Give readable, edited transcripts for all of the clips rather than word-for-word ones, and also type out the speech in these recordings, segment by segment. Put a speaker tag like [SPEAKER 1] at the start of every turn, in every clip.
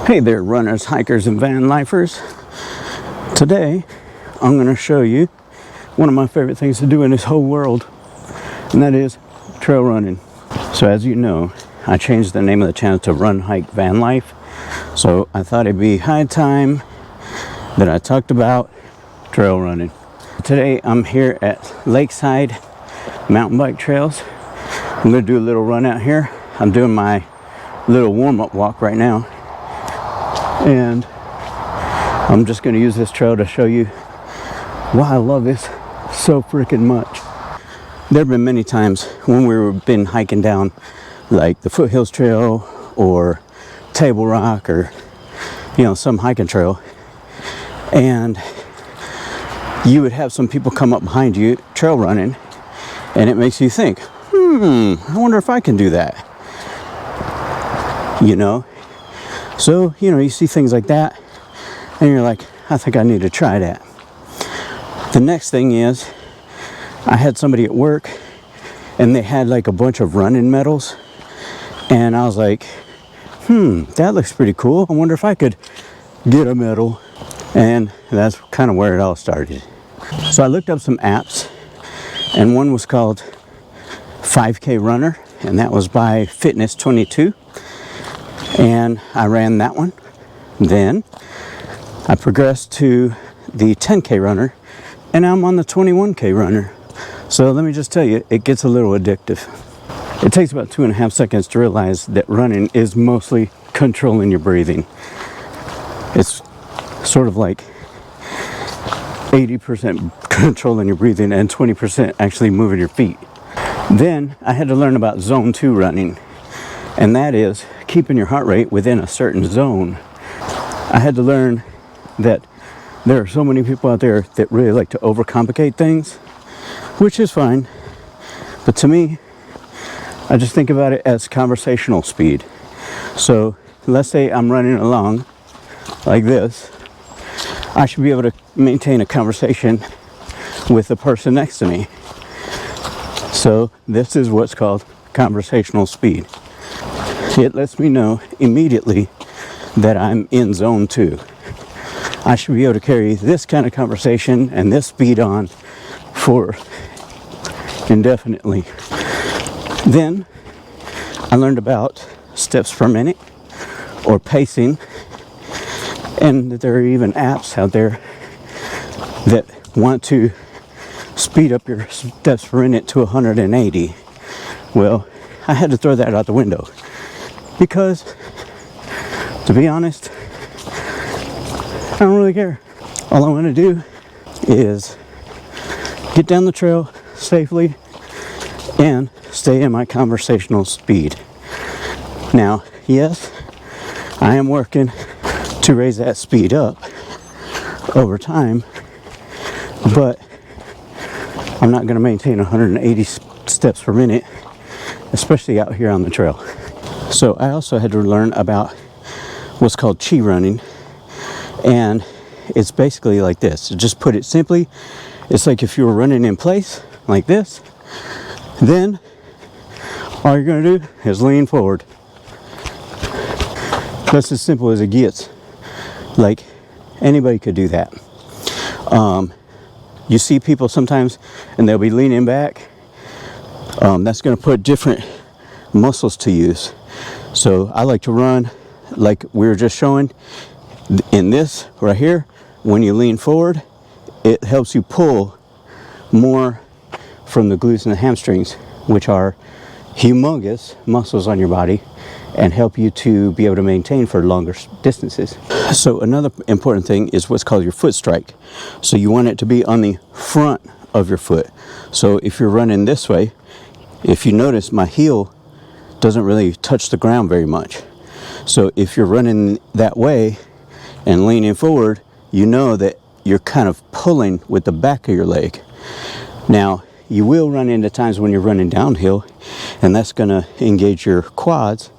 [SPEAKER 1] Hey there, runners, hikers, and van lifers. Today, I'm going to show you one of my favorite things to do in this whole world, and that is trail running. So as you know, I changed the name of the channel to Run, Hike, Van Life. So I thought it'd be high time that I talked about trail running. Today, I'm here at Lakeside Mountain Bike Trails. I'm going to do a little run out here. I'm doing my little warm-up walk right now. And I'm just going to use this trail to show you why I love this so freaking much. There have been many times when we've been hiking down like the Foothills Trail or Table Rock or some hiking trail, and you would have some people come up behind you trail running, and it makes you think, I wonder if I can do that. So, you see things like that, and you're like, I think I need to try that. The next thing is, I had somebody at work, and they had like a bunch of running medals, and I was like, that looks pretty cool. I wonder if I could get a medal. And that's kind of where it all started. So I looked up some apps, and one was called 5K Runner, and that was by Fitness 22. And I ran that one. Then I progressed to the 10K runner, and I'm on the 21K runner. So let me just tell you, it gets a little addictive. It takes about 2.5 seconds to realize that running is mostly controlling your breathing. It's sort of like 80% controlling your breathing and 20% actually moving your feet. Then I had to learn about zone 2 running, and that is keeping your heart rate within a certain zone. I had to learn that there are so many people out there that really like to overcomplicate things, which is fine. But to me, I just think about it as conversational speed. So let's say I'm running along like this. I should be able to maintain a conversation with the person next to me. So this is what's called conversational speed. It lets me know immediately that I'm in zone 2. I should be able to carry this kind of conversation and this speed on for indefinitely. Then I learned about steps per minute or pacing, and that there are even apps out there that want to speed up your steps per minute to 180. Well, I had to throw that out the window. Because, to be honest, I don't really care. All I want to do is get down the trail safely and stay in my conversational speed. Now, yes, I am working to raise that speed up over time, but I'm not going to maintain 180 steps per minute, especially out here on the trail. So I also had to learn about what's called chi running, and it's basically like this. To just put it simply, it's like if you were running in place like this, then all you're going to do is lean forward. That's as simple as it gets. Like, anybody could do that. You see people sometimes, and they'll be leaning back. That's going to put different muscles to use. So I like to run like we were just showing in this right here. When you lean forward, it helps you pull more from the glutes and the hamstrings, which are humongous muscles on your body, and help you to be able to maintain for longer distances. So another important thing is what's called your foot strike. So you want it to be on the front of your foot. So if you're running this way, if you notice, my heel doesn't really touch the ground very much. So if you're running that way and leaning forward, you know that you're kind of pulling with the back of your leg. Now, you will run into times when you're running downhill, and that's going to engage your quads,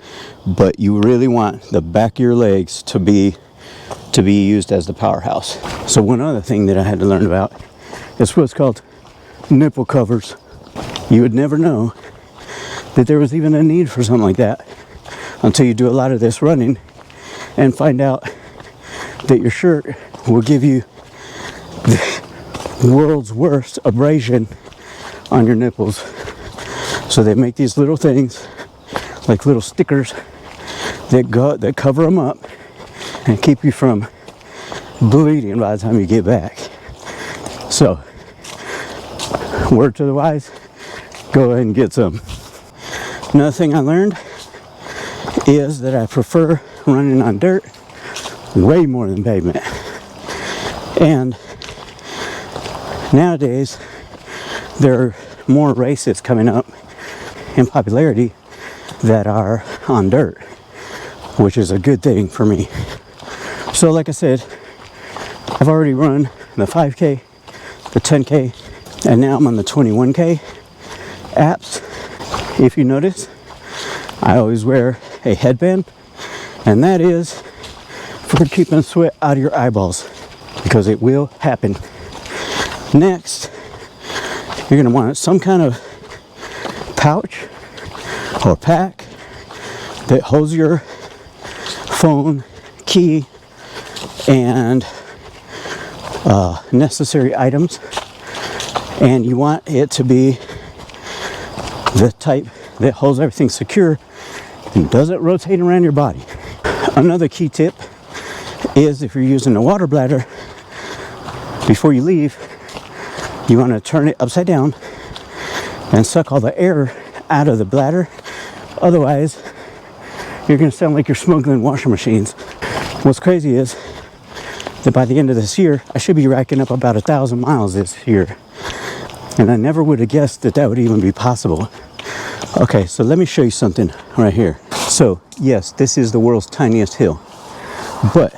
[SPEAKER 1] but you really want the back of your legs to be used as the powerhouse. So one other thing that I had to learn about is what's called nipple covers. You would never know that there was even a need for something like that until you do a lot of this running and find out that your shirt will give you the world's worst abrasion on your nipples. So they make these little things, like little stickers, that cover them up and keep you from bleeding by the time you get back. So, word to the wise, go ahead and get some. Another thing I learned is that I prefer running on dirt way more than pavement. And nowadays, there are more races coming up in popularity that are on dirt, which is a good thing for me. So like I said, I've already run the 5K, the 10K, and now I'm on the 21K apps. If you notice, I always wear a headband, and that is for keeping sweat out of your eyeballs, because it will happen. Next, you're gonna want some kind of pouch or pack that holds your phone, key, and necessary items. And you want it to be the type that holds everything secure and doesn't rotate around your body. Another key tip is, if you're using a water bladder, before you leave, you want to turn it upside down and suck all the air out of the bladder. Otherwise, you're going to sound like you're smuggling washing machines. What's crazy is that by the end of this year, I should be racking up about 1,000 miles this year. And I never would have guessed that that would even be possible. Okay, so let me show you something right here. So, yes, this is the world's tiniest hill. But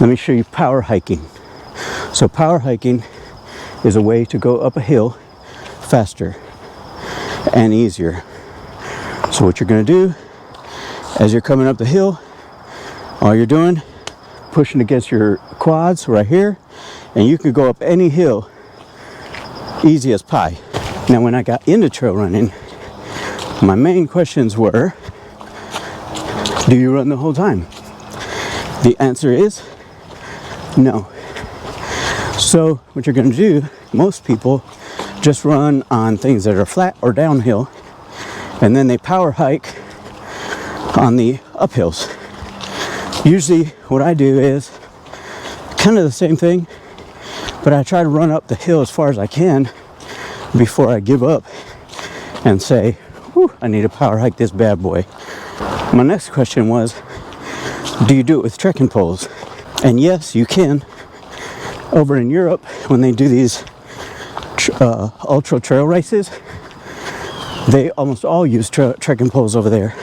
[SPEAKER 1] let me show you power hiking. So power hiking is a way to go up a hill faster and easier. So what you're going to do as you're coming up the hill, all you're doing, pushing against your quads right here, and you can go up any hill easy as pie. Now, when I got into trail running, my main questions were, do you run the whole time? The answer is no. So what you're going to do, most people just run on things that are flat or downhill, and then they power hike on the uphills. Usually what I do is kind of the same thing, but I try to run up the hill as far as I can before I give up and say, whew, I need to power hike this bad boy. My next question was, do you do it with trekking poles? And yes, you can. Over in Europe, when they do these ultra trail races, they almost all use trekking poles over there.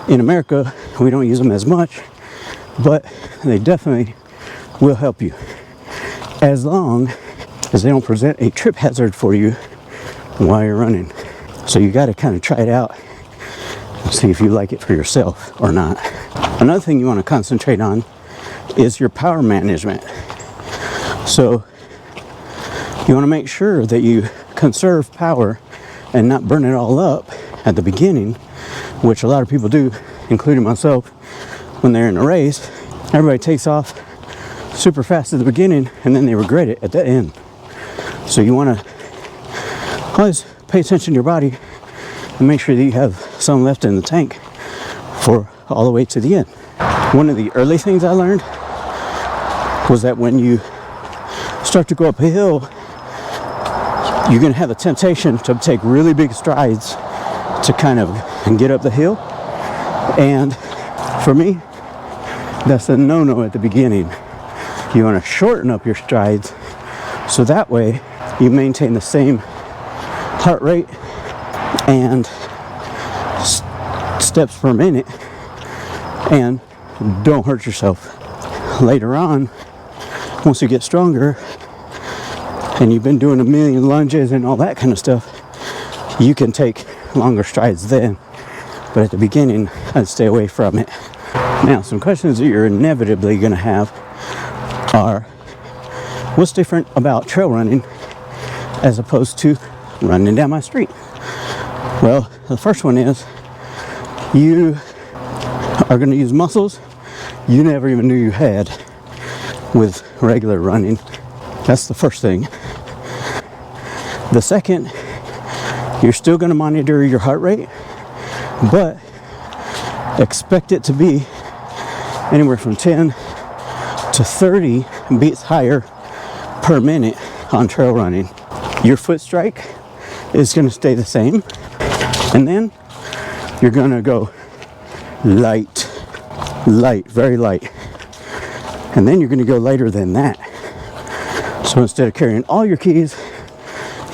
[SPEAKER 1] In America, we don't use them as much, but they definitely will help you, as long as they don't present a trip hazard for you while you're running. So you got to kind of try it out and see if you like it for yourself or not. Another thing you want to concentrate on is your power management. So you want to make sure that you conserve power and not burn it all up at the beginning, which a lot of people do, including myself, when they're in a race. Everybody takes off super fast at the beginning and then they regret it at the end. So you want to always pay attention to your body and make sure that you have some left in the tank for all the way to the end. One of the early things I learned was that when you start to go up a hill, you're going to have a temptation to take really big strides to kind of get up the hill. And for me, that's a no-no at the beginning. You want to shorten up your strides so that way you maintain the same heart rate and steps per minute and don't hurt yourself. Later on, once you get stronger and you've been doing a million lunges and all that kind of stuff, you can take longer strides then. But at the beginning, I'd stay away from it. Now, some questions that you're inevitably going to have are, what's different about trail running as opposed to running down my street? Well, the first one is, you are going to use muscles you never even knew you had with regular running. That's the first thing. The second, you're still going to monitor your heart rate, but expect it to be anywhere from 10 to 30 beats higher per minute on trail running. Your foot strike is going to stay the same, and then you're going to go light, very light, and then you're going to go lighter than that. So instead of carrying all your keys,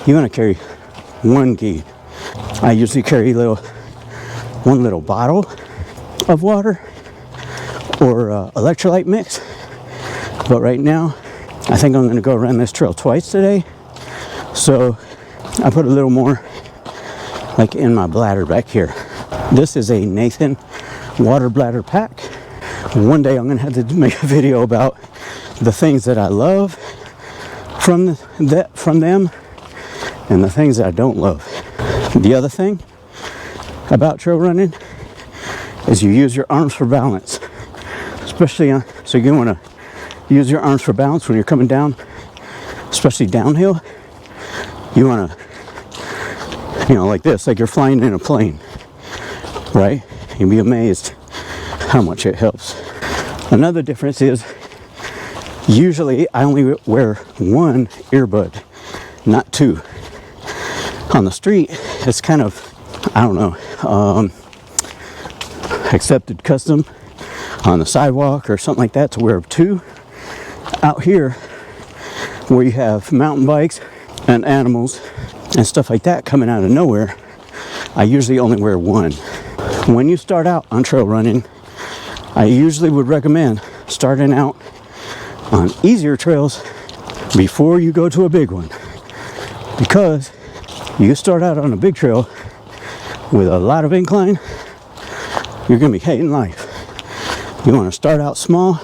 [SPEAKER 1] you want to carry one key. I usually carry one little bottle of water or electrolyte mix, but right now I think I'm going to go around this trail twice today, so I put a little more like in my bladder back here. This is a Nathan water bladder pack. One day I'm going to have to make a video about the things that I love from them and the things that I don't love. The other thing about trail running is you use your arms for balance, especially so you want to use your arms for balance when you're coming down, especially downhill. You want to, like this, like you're flying in a plane, right? You'll be amazed how much it helps. Another difference is usually I only wear one earbud, not two. On the street, it's kind of, I don't know, accepted custom on the sidewalk or something like that to wear two. Out here, where you have mountain bikes and animals and stuff like that coming out of nowhere, I usually only wear one. When you start out on trail running, I usually would recommend starting out on easier trails before you go to a big one, because you start out on a big trail with a lot of incline, you're going to be hating life. You want to start out small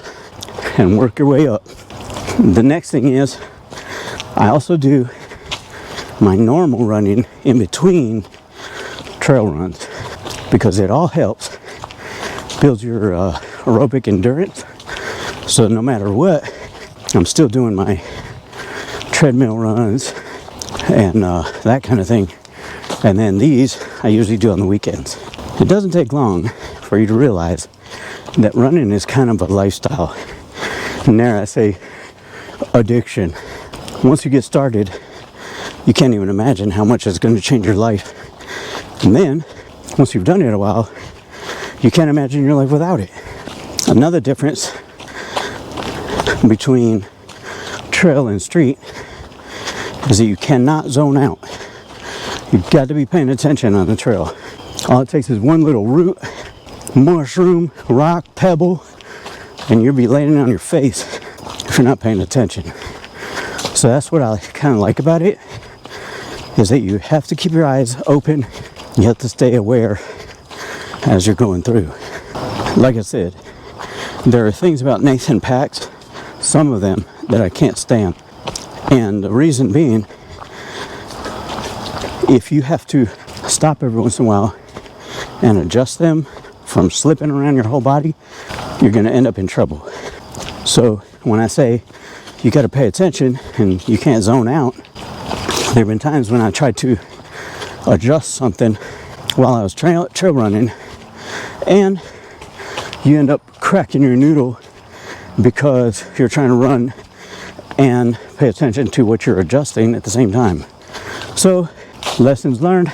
[SPEAKER 1] and work your way up. The next thing is, I also do my normal running in between trail runs, because it all helps build your aerobic endurance. So no matter what, I'm still doing my treadmill runs and that kind of thing. And then these I usually do on the weekends. It doesn't take long for you to realize that running is kind of a lifestyle. And there I say addiction. Once you get started, you can't even imagine how much it's going to change your life. And then, once you've done it a while, you can't imagine your life without it. Another difference between trail and street is that you cannot zone out. You've got to be paying attention on the trail. All it takes is one little root, mushroom, rock, pebble, and you'll be laying on your face if you're not paying attention. So that's what I kind of like about it, is that you have to keep your eyes open. You have to stay aware as you're going through. Like I said, there are things about Nathan packs, some of them, that I can't stand. And the reason being, if you have to stop every once in a while and adjust them from slipping around your whole body, you're going to end up in trouble. So when I say you got to pay attention and you can't zone out, there have been times when I tried to adjust something while I was trail running, and you end up cracking your noodle because you're trying to run and pay attention to what you're adjusting at the same time. So, lessons learned: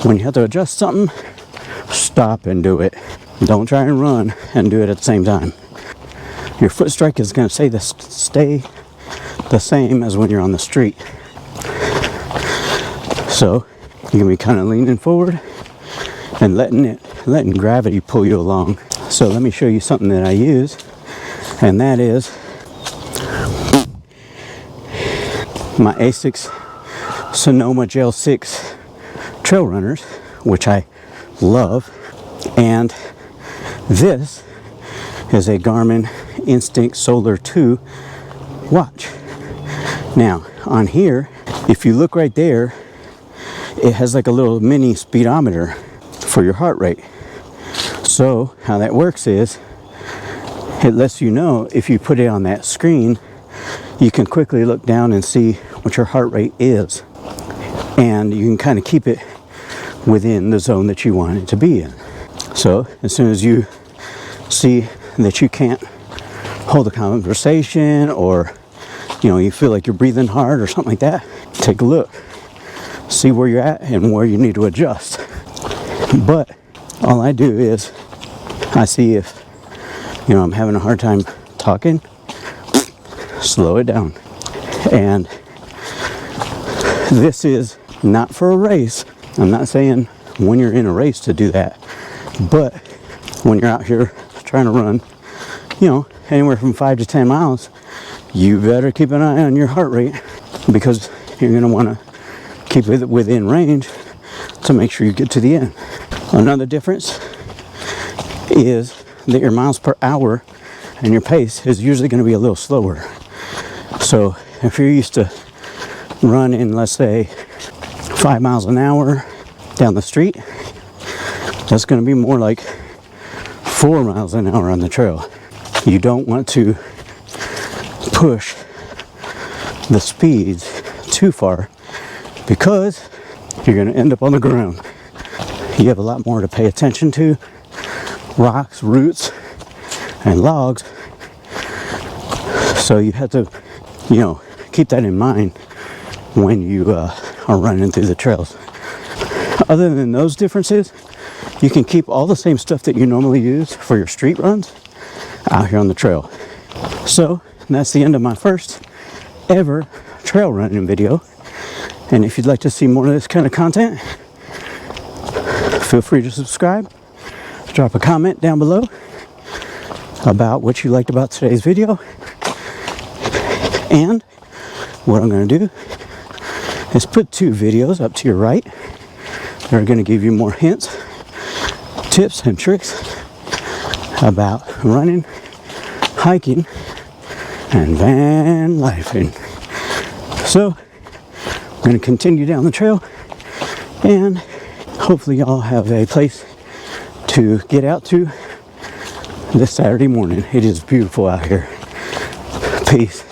[SPEAKER 1] when you have to adjust something, stop and do it. Don't try and run and do it at the same time. Your foot strike is going to stay the same as when you're on the street. So you're going to be kind of leaning forward and letting gravity pull you along. So let me show you something that I use, and that is my Asics Sonoma Gel 6 trail runners, which I love. And this is a Garmin Instinct Solar 2 watch. Now on here, if you look right there, it has like a little mini speedometer for your heart rate. So how that works is it lets you know, if you put it on that screen, you can quickly look down and see what your heart rate is. And you can kind of keep it within the zone that you want it to be in. So as soon as you see that you can't hold a conversation, or you feel like you're breathing hard or something like that, take a look, see where you're at and where you need to adjust. But all I do is I see if I'm having a hard time talking, slow it down. And this is not for a race. I'm not saying when you're in a race to do that, but when you're out here trying to run, anywhere from 5 to 10 miles, you better keep an eye on your heart rate, because you're going to want to keep it within range to make sure you get to the end. Another difference is that your miles per hour and your pace is usually going to be a little slower. So if you're used to running, let's say 5 miles an hour down the street, that's going to be more like 4 miles an hour on the trail. You don't want to push the speeds too far, because you're going to end up on the ground. You have a lot more to pay attention to: rocks, roots, and logs. So you have to, keep that in mind when you are running through the trails. Other than those differences, you can keep all the same stuff that you normally use for your street runs out here on the trail. So that's the end of my first ever trail running video. And if you'd like to see more of this kind of content, feel free to subscribe. Drop a comment down below about what you liked about today's video. And what I'm going to do is put 2 videos up to your right. They're going to give you more hints, tips, and tricks about running, hiking, and van lifing. So I'm going to continue down the trail, and hopefully y'all have a place to get out to this Saturday morning. It is beautiful out here. Peace.